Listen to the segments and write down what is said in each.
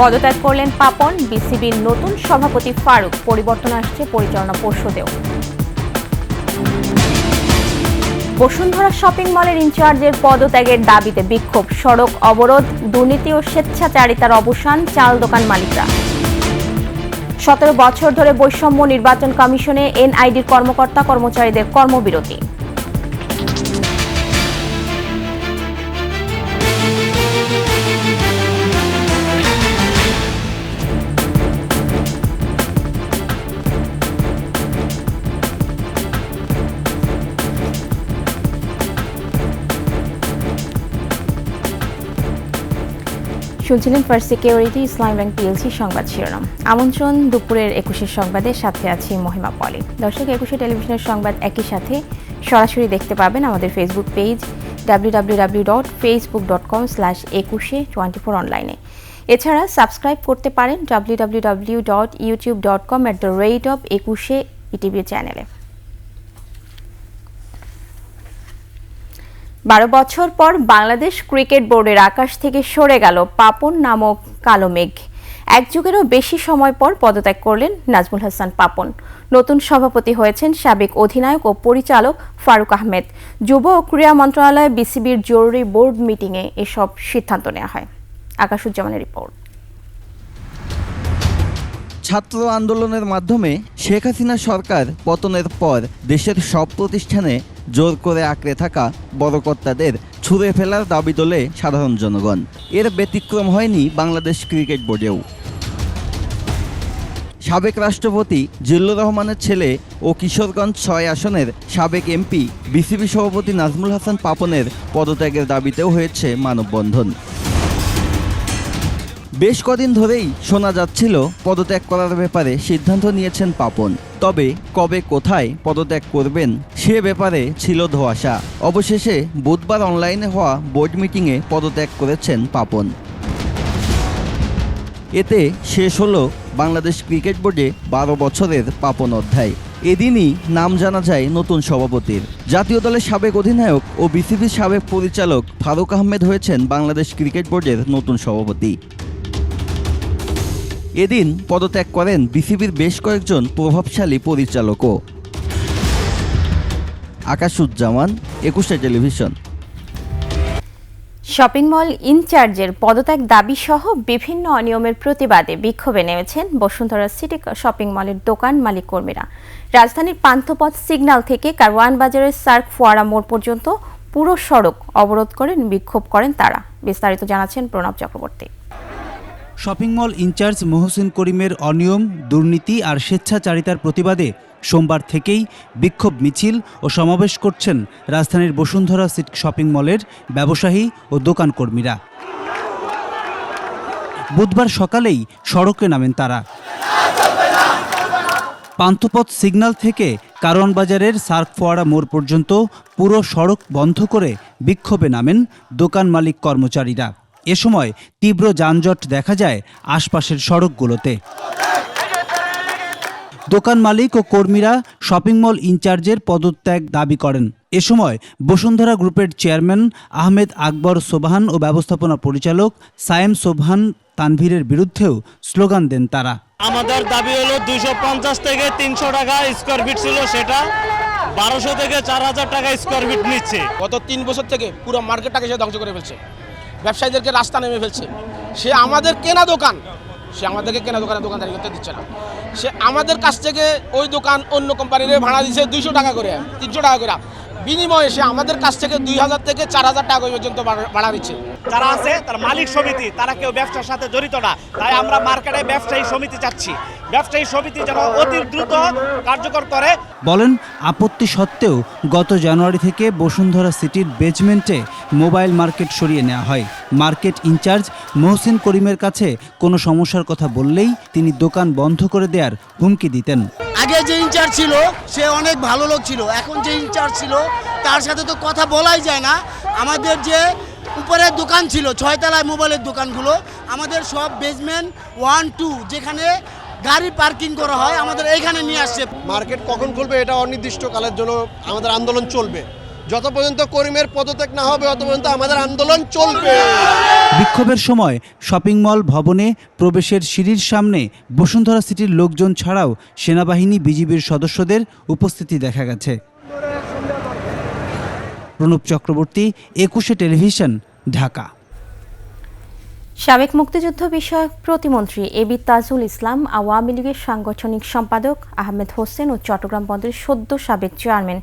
পদত্যাগ করলেন পাপন। বিসিবির নতুন সভাপতি ফারুক। পরিবর্তন আসছে পরিচালনা পর্ষদেও। বসুন্ধরা শপিং মলের ইনচার্জের পদত্যাগের দাবিতে বিক্ষোভ, সড়ক অবরোধ, দুর্নীতি ও স্বেচ্ছাচারিতার অবসান, চাল দোকান মালিকরা। 17 বছর ধরে বৈষম্য নির্বাচন কমিশনে এনআইডির কর্মকর্তা কর্মচারীদের কর্মবিরতি। শুনছিলেন ফার্স্ট সিকিউরিটি ইসলাম ব্যাংক পিএলসি সংবাদ শিরোনাম। আমন্ত্রণ দুপুরের 21 সংবাদের সাথে আছি মহিমা পলি। দর্শক, 21 টেলিভিশনের সংবাদ একই সাথে সরাসরি দেখতে পাবেন আমাদের ফেসবুক পেজ www.facebook.com/2124 অনলাইনে। এছাড়া সাবস্ক্রাইব করতে পারেন www.youtube.com/21 চ্যানেলে। 12 বছর পর বাংলাদেশ ক্রিকেট বোর্ডের আকাশ থেকে সরে গেল পাপন নামক কালো মেঘ। এক যুগেরও বেশি সময় পর পদত্যাগ করলেন নাজমুল হাসান পাপন। নতুন সভাপতি হয়েছেন সাবেক অধিনায়ক ও পরিচালক ফারুক আহমেদ। যুব ও ক্রীড়া মন্ত্রণালয় বিসিবির জরুরি বোর্ড মিটিংয়ে এসব সিদ্ধান্ত নেওয়া হয়। আকাশুজ্জামানের রিপোর্ট। ছাত্র আন্দোলনের মাধ্যমে শেখ হাসিনা সরকার পতনের পর দেশের সব প্রতিষ্ঠানে জোর করে আঁকড়ে থাকা বড় কর্তাদের ছুঁড়ে ফেলার দাবি তোলে সাধারণ জনগণ। এর ব্যতিক্রম হয়নি বাংলাদেশ ক্রিকেট বোর্ডেও। সাবেক রাষ্ট্রপতি জিল্লুর রহমানের ছেলে ও কিশোরগঞ্জ 6 আসনের সাবেক এমপি বিসিবি সভাপতি নাজমুল হাসান পাপনের পদত্যাগের দাবিতেও হয়েছে মানববন্ধন। বেশ কদিন ধরেই শোনা যাচ্ছিল পদত্যাগ করার ব্যাপারে সিদ্ধান্ত নিয়েছেন পাপন। তবে কবে কোথায় পদত্যাগ করবেন সে ব্যাপারে ছিল ধোঁয়াশা। অবশেষে বুধবার অনলাইনে হওয়া বোর্ড মিটিংয়ে পদত্যাগ করেছেন পাপন। এতে শেষ হলো বাংলাদেশ ক্রিকেট বোর্ডে 12 বছরের পাপন অধ্যায়। এদিনই নাম জানা যায় নতুন সভাপতির। জাতীয় দলের সাবেক অধিনায়ক ও বিসিবির সাবেক পরিচালক ফারুক আহমেদ হয়েছেন বাংলাদেশ ক্রিকেট বোর্ডের নতুন সভাপতি। এদিন পদত্যাগ করেন বিসিবির বেশ কয়েকজন প্রভাবশালী পরিচালকও। আকাশুজ্জামান, 21 টেলিভিশন। শপিং মল ইনচার্জের পদত্যাগ দাবি সহ বিভিন্ন অনিয়মের প্রতিবাদে বিক্ষোভে নেমেছেন বসুন্ধরা সিটি শপিং মলের দোকান মালিক কর্মীরা। রাজধানীর পান্থপথ সিগন্যাল থেকে কারওয়ান বাজারের সার্ক ফোয়ারা মোড় পর্যন্ত পুরো সড়ক অবরোধ করে বিক্ষোভ করেন তারা। বিস্তারিত জানাচ্ছেন Pranab Chakraborty. Shopping mall incharge Mohsin করিমের অনিয়ম, দুর্নীতি আর স্বেচ্ছাচারিতার প্রতিবাদে সোমবার থেকেই বিক্ষোভ মিছিল ও সমাবেশ করছেন রাজধানীর বসুন্ধরা সিটি শপিং মলের ব্যবসায়ী ও দোকান কর্মীরা। বুধবার সকালেই সড়কে নামেন তারা। পান্থপথ সিগন্যাল থেকে কারওয়ান বাজারের সার্ক ফোয়ারা মোড় পর্যন্ত পুরো সড়ক বন্ধ করে বিক্ষোভে নামেন দোকান মালিক কর্মচারীরা। এ সময় তীব্র যানজট দেখা যায় আশপাশের সড়কগুলোতে। দোকান মালিক ও কর্মীরা শপিং মল ইনচার্জের পদত্যাগ দাবি করেন। এ সময় বসুন্ধরা গ্রুপের চেয়ারম্যান আহমেদ আকবর সোবহান ও ব্যবস্থাপনা পরিচালক সায়েম সোবহান তানভীরের বিরুদ্ধেও স্লোগান দেন তারা। আমাদের দাবি হলো 250 থেকে 300 টাকা স্কোয়ার ফিট ছিল, সেটা 1200 থেকে 4000 টাকা স্কোয়ার ফিট নিচ্ছে। গত 3 বছর থেকে পুরো মার্কেটটাকে সে ধ্বংস করে ফেলছে, ব্যবসায়ীদেরকে রাস্তা নেমে ফেলছে। সে আমাদের কেনা দোকান, সে আমাদেরকে কেনা দোকানে দোকানদারি করতে দিচ্ছে না। সে আমাদের কাছ থেকে ওই দোকান অন্য কোম্পানির ভাড়া দিচ্ছে 200 টাকা করে, 300 টাকা করে। বিনিময়ে সে আমাদের কাছ থেকে 2000 থেকে 4000 টাকা পর্যন্ত ভাড়া দিচ্ছে। যারা আছে তার মালিক সমিতি, তারা কেউ ব্যবসার সাথে জড়িত না। তাই আমরা মার্কেটে ব্যবসায়ী সমিতি চাচ্ছি, ব্যবসায়ী সমিতি যেন অতি দ্রুত কার্যকর করে। বলেন, আপত্তি সত্ত্বেও গত জানুয়ারি থেকে বসুন্ধরা সিটির বেজমেন্টে মোবাইল মার্কেট সরিয়ে নেওয়া হয়। মার্কেট ইনচার্জ মহসিন করিমের কাছে কোনো সমস্যার কথা বললেই তিনি দোকান বন্ধ করে দেওয়ার হুমকি দিতেন। আগে যে ইনচার্জ ছিল সে অনেক ভালো লোক ছিল, এখন যে ইনচার্জ ছিল তার সাথে তো কথা বলাই যায় না। আমাদের যে উপরের দোকান ছিল 6 তলায় মোবাইলের দোকানগুলো, আমাদের সব বেসমেন্ট 1, 2 যেখানে গাড়ি পার্কিং করা হয় আমাদের এইখানে নিয়ে আসছে। মার্কেট কখন খুলবে এটা অনির্দিষ্ট কালের জন্য আমাদের আন্দোলন চলবে। যত পর্যন্ত করিমের পদত্যাগ না হবে তত পর্যন্ত আমাদের আন্দোলন চলবে। বিক্ষোভের সময় শপিং মল ভবনে প্রবেশের সিঁড়ির সামনে বসুন্ধরা সিটির লোকজন ছাড়াও সেনাবাহিনী বিজিবির সদস্যদের উপস্থিতি দেখা গেছে। প্রণব চক্রবর্তী, 21 টেলিভিশন, ঢাকা। সাবেক মুক্তিযুদ্ধ বিষয়ক প্রতিমন্ত্রী এবি তাজুল ইসলাম, আওয়ামী লীগের সাংগঠনিক সম্পাদক আহমেদ হোসেন ও চট্টগ্রাম বন্দরের সদ্য সাবেক চেয়ারম্যান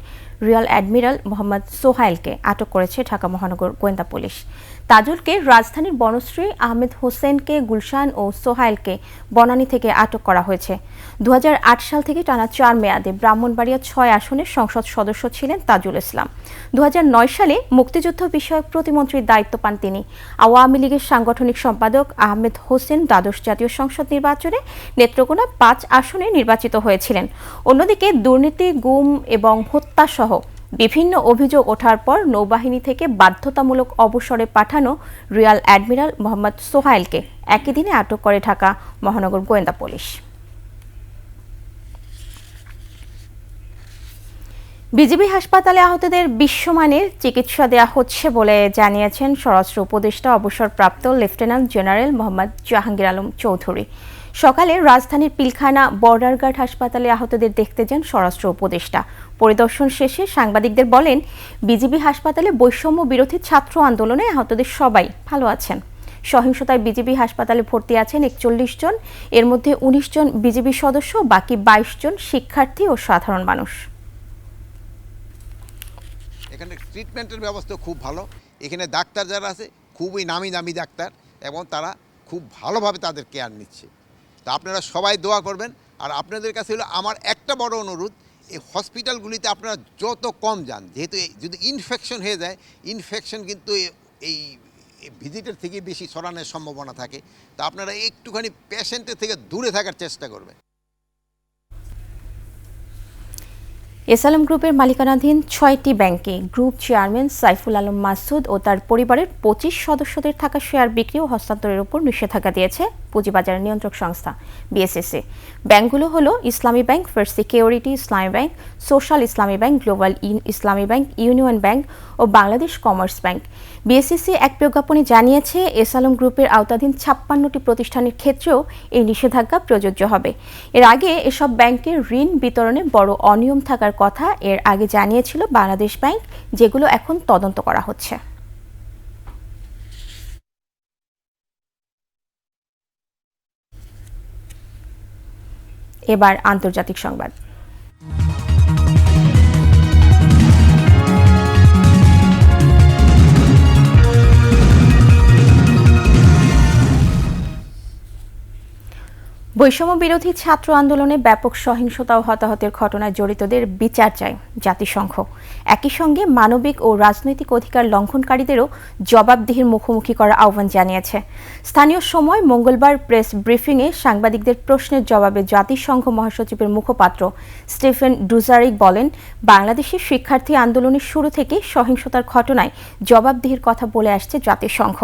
রিয়াল অ্যাডমিরাল মোহাম্মদ সোহাইলকে আটক করেছে ঢাকা মহানগর গোয়েন্দা পুলিশ। তাজুলকে রাজধানীর বনশ্রী, আহমেদ হোসেনকে গুলশান ও সোহাইলকে বনানী থেকে আটক করা হয়েছে। 2008 সাল থেকে টানা 4 মেয়াদে ব্রাহ্মণবাড়িয়া 6 আসনের সংসদ সদস্য ছিলেন তাজুল ইসলাম। 2009 সালে মুক্তিযুদ্ধ বিষয়ক প্রতিমন্ত্রীর দায়িত্ব পান তিনি। আওয়ামী লীগের সাংগঠনিক সম্পাদক আহমেদ হোসেন দ্বাদশ জাতীয় সংসদ নির্বাচনে নেত্রকোনা 5 আসনে নির্বাচিত হয়েছিলেন। অন্যদিকে দুর্নীতি, গুম এবং হত্যা সহ বিভিন্ন অভিযোগ ওঠার পর নৌবাহিনী থেকে বাধ্যতামূলক অবসরে পাঠানো রিয়াল অ্যাডমিরাল মোহাম্মদ সোহাইলকে একই দিনে আটক করে ঢাকা মহানগর গোয়েন্দা পুলিশ। বিজিবি হাসপাতালে আহতদের বিশ্বমানের চিকিৎসা দেওয়া হচ্ছে বলে জানিয়েছেন স্বরাষ্ট্র উপদেষ্টা অবসরপ্রাপ্ত লেফটেন্যান্ট জেনারেল মোহাম্মদ জাহাঙ্গীর আলম চৌধুরী। সকালে রাজধানীর পিলখানা বর্ডার গার্ড হাসপাতালে আহতদের দেখতে যান স্বরাষ্ট্র উপদেষ্টা। পরিদর্শন শেষে সাংবাদিকদের বলেন, বিজিবি হাসপাতালে বৈষম্য বিরোধী ছাত্র আন্দোলনে আহতদের সবাই ভালো আছেন। সহিংসতায় বিজিবি হাসপাতালে ভর্তি আছেন 41 জন, এর মধ্যে 19 জন বিজিবি সদস্য, বাকি 22 জন শিক্ষার্থী ও সাধারণ মানুষ। এখানে ট্রিটমেন্টের ব্যবস্থা খুব ভালো। এখানে ডাক্তার যারা আছে খুবই নামি দামি ডাক্তার এবং তারা খুব ভালোভাবে তাদের কেয়ার নিচ্ছে। তো আপনারা সবাই দোয়া করবেন। আর আপনাদের কাছে হলো আমার একটা বড় অনুরোধ, এই হসপিটালগুলিতে আপনারা যত কম যান, যেহেতু যদি ইনফেকশন হয়ে যায়, ইনফেকশন কিন্তু এই ভিজিটের থেকে বেশি ছড়ানোর সম্ভাবনা থাকে। তো আপনারা একটুখানি পেশেন্টের থেকে দূরে থাকার চেষ্টা করবেন। এসআলম গ্রুপের মালিকানাধীন 6টি ব্যাংকে গ্রুপ চেয়ারম্যান সাইফুল আলম মাসুদ ও তার পরিবারের 25 সদস্যদের থাকা শেয়ার বিক্রি ও হস্তান্তরের উপর নিষেধাজ্ঞা দিয়েছে পুঁজিবাজার নিয়ন্ত্রক সংস্থা বিএসইসি। ব্যাংকগুলো হলো ইসলামী ব্যাংক, ফার্স্ট সিকিউরিটি ইসলামী ব্যাংক, সোশ্যাল ইসলামী ব্যাংক, গ্লোবাল ইসলামী ব্যাংক, ইউনিয়ন ব্যাংক ও বাংলাদেশ কমার্স ব্যাংক। বিএসইসি এক বিজ্ঞাপনে জানিয়েছে, এসআলম গ্রুপের আওতাধীন 56টি প্রতিষ্ঠানের ক্ষেত্রেও এই নিষেধাজ্ঞা প্রযোজ্য হবে। এর আগে এসব ব্যাংকের ঋণ বিতরণে বড় অনিয়ম থাকার কথা এর আগে জানিয়েছিল বাংলাদেশ ব্যাংক, যেগুলো এখন তদন্ত করা হচ্ছে। এবার আন্তর্জাতিক সংবাদ। বৈষম্য বিরোধী ছাত্র আন্দোলনে ব্যাপক সহিংসতা ও হতাহতের ঘটনায় জড়িতদের বিচার চায় জাতিসংঘ। একই সঙ্গে মানবিক ও রাজনৈতিক অধিকার লঙ্ঘনকারীদেরও জবাবদিহির মুখোমুখি করার আহ্বান জানিয়েছে। স্থানীয় সময় মঙ্গলবার প্রেস ব্রিফিংয়ে সাংবাদিকদের প্রশ্নের জবাবে জাতিসংঘ মহাসচিবের মুখপাত্র স্টিফেন ডুজারিক বলেন, বাংলাদেশের শিক্ষার্থী আন্দোলনের শুরু থেকে সহিংসতার ঘটনায় জবাবদিহির কথা বলে আসছে জাতিসংঘ।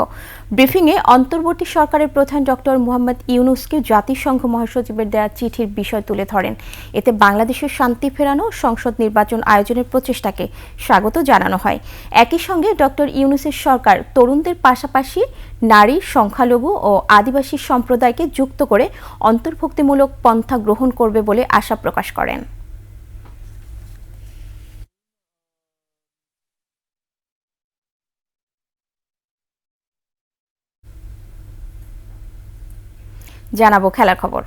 ব্রিফিংয়ে অন্তর্বর্তী সরকারের প্রধান ডক্টর মোহাম্মদ ইউনূসকে জাতিসংঘ মহাসচিবের দেয়া চিঠির বিষয় তুলে ধরেন। এতে বাংলাদেশের শান্তি ফেরানো, সংসদ নির্বাচন আয়োজনের প্রচেষ্টাকে স্বাগত জানানো হয়। একই সঙ্গে ডক্টর ইউনূসের সরকার তরুণদের পাশাপাশি নারী, সংখ্যালঘু ও আদিবাসী সম্প্রদায়কে যুক্ত করে অন্তর্ভুক্তিমূলক পন্থা গ্রহণ করবে বলে আশা প্রকাশ করেন। জানাবো খেলার খবর।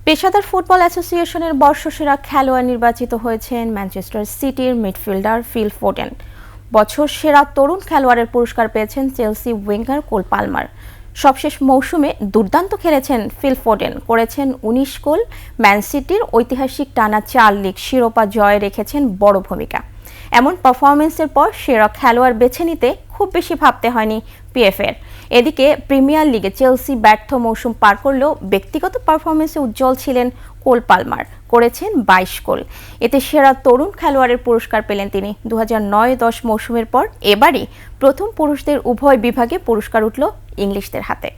পেশাদার ফুটবল অ্যাসোসিয়েশনের বর্ষসেরা খেলোয়াড় নির্বাচিত হয়েছেন ম্যানচেস্টার সিটির মিডফিল্ডার ফিল ফোডেন। বছর সেরা তরুণ খেলোয়াড়ের পুরস্কার পেয়েছেন চেলসি উইঙ্গার কোল পালমার। সবশেষ মৌসুমে দুর্দান্ত খেলেছেন ফিল ফোডেন, করেছেন 19 গোল। ম্যান সিটির ঐতিহাসিক টানা 4 লিগ শিরোপা জয়ে রেখেছেন বড় ভূমিকা। এমন পারফরমেন্সের পর সেরা খেলোয়াড় বেছে নিতে খুব বেশি ভাবতে হয়নি পিএফের। এদিকে প্রিমিয়ার লিগে চেলসি ব্যর্থ মৌসুম পার করলেও ব্যক্তিগত পারফরমেন্সে উজ্জ্বল ছিলেন কোল পালমার, করেছেন 22 গোল। এতে সেরা তরুণ খেলোয়াড়ের পুরস্কার পেলেন তিনি। 2009-10 মৌসুমের পর এবারই প্রথম পুরুষদের উভয় বিভাগে পুরস্কার উঠল ইংলিশদের হাতে।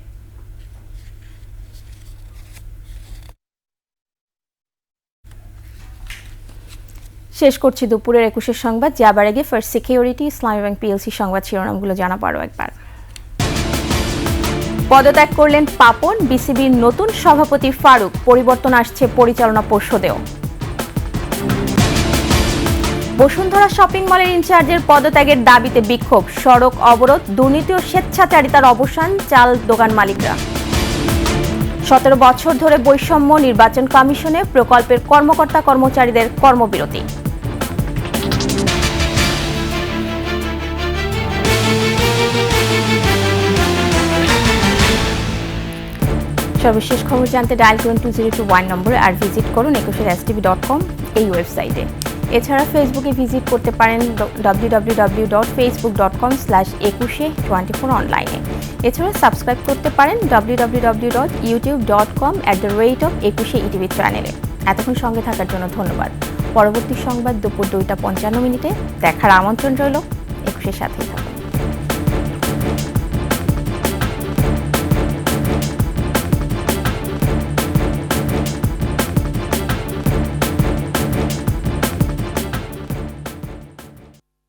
শেষ করছি দুপুরের 21 সংবাদ। যাবার আগে ফার্স্ট সিকিউরিটি, ইসলামী ব্যাংক পিএলসি সংবাদ শিরোনামগুলো জানা পারো একবার। পদত্যাগ করলেন পাপন, বিসিবির নতুন সভাপতি ফারুক, পরিবর্তন আসছে পরিচালনা পর্ষদেও। বসুন্ধরা শপিং মলের ইনচার্জের পদত্যাগের দাবিতে বিক্ষোভ, সড়ক অবরোধ, দুর্নীতি ও স্বেচ্ছাচারিতার অবসান, চাল দোকান মালিকরা। 17 বছর ধরে বৈষম্য নির্বাচন কমিশনে প্রকল্পের কর্মকর্তা কর্মচারীদের কর্মবিরতি। সর্বশেষ খবর জানতে ডায়াল করুন 2021 নম্বরে আর ভিজিট করুন ekusherstv.com এই ওয়েবসাইটে। এছাড়া ফেসবুকে ভিজিট করতে পারেন www.facebook.com/ekushe24 অনলাইনে। এছাড়া সাবস্ক্রাইব করতে পারেন www.youtube.com/ekushe চ্যানেলে। এতক্ষণ সঙ্গে থাকার জন্য ধন্যবাদ। পরবর্তী সংবাদ দুপুর 2টা 55 মিনিটে দেখার আমন্ত্রণ রইল। একুশের সাথেই থাকুন।